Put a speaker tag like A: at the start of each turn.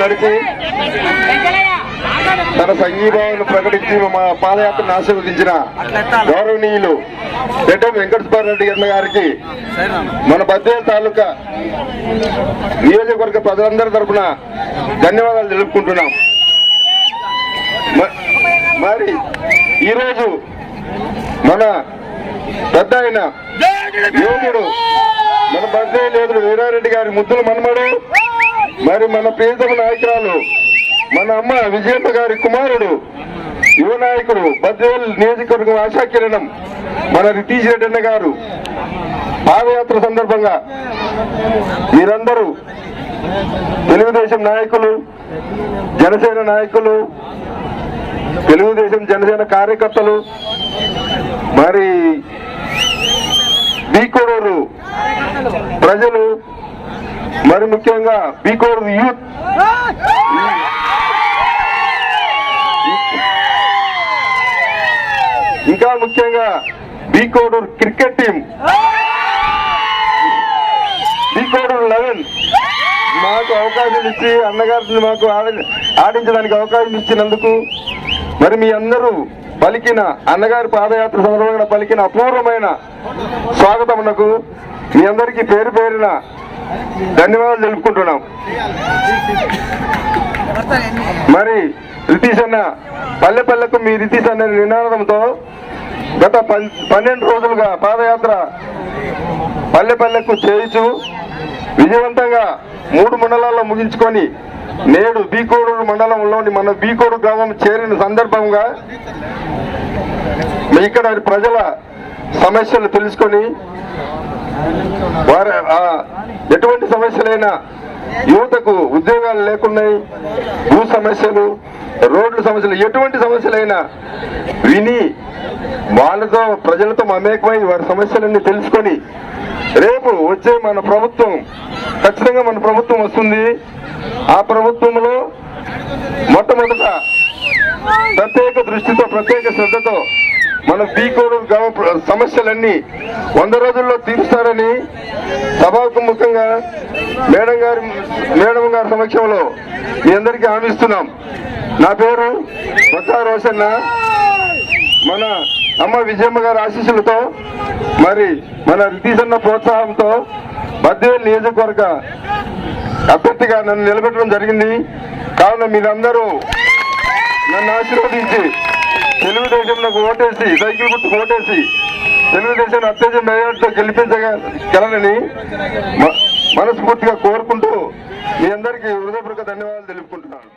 A: నడిచి తన సంఘీభావాన్ని ప్రకటించి మా పాదయాత్రను ఆశీర్వదించిన గౌరవనీయులు రెడ్డి వెంకటసుబ్బారెడ్డి గారికి మన బద్వేలు తాలూకా నియోజకవర్గ ప్రజలందరి తరఫున ధన్యవాదాలు తెలుపుకుంటున్నాం. మరి ఈరోజు మన పెద్ద ఆయన యోగుడు మన బద్వేలు యోగుడు వీరారెడ్డి గారి ముద్దుల మనమడు, మరి మన ప్రియతమ నాయకురాలు మన అమ్మ విజయమ్మ గారి కుమారుడు యువ నాయకుడు బద్వేల్ నియోజకవర్గం ఆశాకిరణం మన రితీష్ రెడ్డి అన్న గారు పాదయాత్ర సందర్భంగా మీరందరూ తెలుగుదేశం నాయకులు, జనసేన నాయకులు, తెలుగుదేశం జనసేన కార్యకర్తలు, మరి బీకోడూరు ప్రజలు, మరి ముఖ్యంగా బీకోడూరు యూత్, ఇంకా ముఖ్యంగా బీకోడూరు క్రికెట్ టీం, బీకోడూరు 11 మాకు అవకాశం ఇచ్చి అన్నగారిని మాకు ఆడించడానికి అవకాశం ఇచ్చినందుకు, మరి మీ అందరూ పలికిన అన్నగారి పాదయాత్ర సందర్భంగా పలికిన అపూర్వమైన స్వాగతమునకు మీ అందరికీ పేరు పేరున ధన్యవాదాలు తెలుపుకుంటున్నాం. మరి రితీష్ అన్న పల్లె పల్లెకు మీ రితీష్ అన్న నినాదంతో గత 12 రోజులుగా పాదయాత్ర పల్లె పల్లెకు చేయించు విజయవంతంగా 3 మండలాల్లో ముగించుకొని నేడు బీకోడూరు మండలంలోని మన బీకోడూరు గ్రామం చేరిన సందర్భంగా ఇక్కడ ప్రజల సమస్యలు తెలుసుకొని వారి ఎటువంటి సమస్యలైనా, యువతకు ఉద్యోగాలు లేకున్నాయి, భూ సమస్యలు, రోడ్ల సమస్యలు, ఎటువంటి సమస్యలైనా విని వాళ్ళతో ప్రజలతో మమేకమై వారి సమస్యలన్నీ తెలుసుకొని రేపు వచ్చే మన ప్రభుత్వం ఖచ్చితంగా మన ప్రభుత్వం వస్తుంది. ఆ ప్రభుత్వంలో మొట్టమొదట ప్రత్యేక దృష్టితో ప్రత్యేక శ్రద్ధతో మన బీకోడూరు గ్రామ సమస్యలన్నీ 100 రోజుల్లో తీరుస్తారని సభాముఖంగా మేడం గారి సమక్షంలో మీ అందరికీ హామీస్తున్నాం. నా పేరు బొత్స రోషన్న. మన అమ్మ విజయమ్మ గారి ఆశీస్సులతో, మరి మన రితీష్ అన్న ప్రోత్సాహంతో బద్వేల్ నియోజకవర్గ అభ్యర్థిగా నన్ను నిలబెట్టడం జరిగింది. కావున మీరందరూ నన్ను ఆశీర్వదించి తెలుగుదేశంలోకి ఓటేసి, సైకిల్ గుర్తుకు ఓటేసి తెలుగుదేశం అత్యధిక మెజార్టీతో గెలిపించగలరని మనస్ఫూర్తిగా కోరుకుంటూ మీ అందరికీ హృదయపూర్వక ధన్యవాదాలు తెలుపుకుంటున్నాను.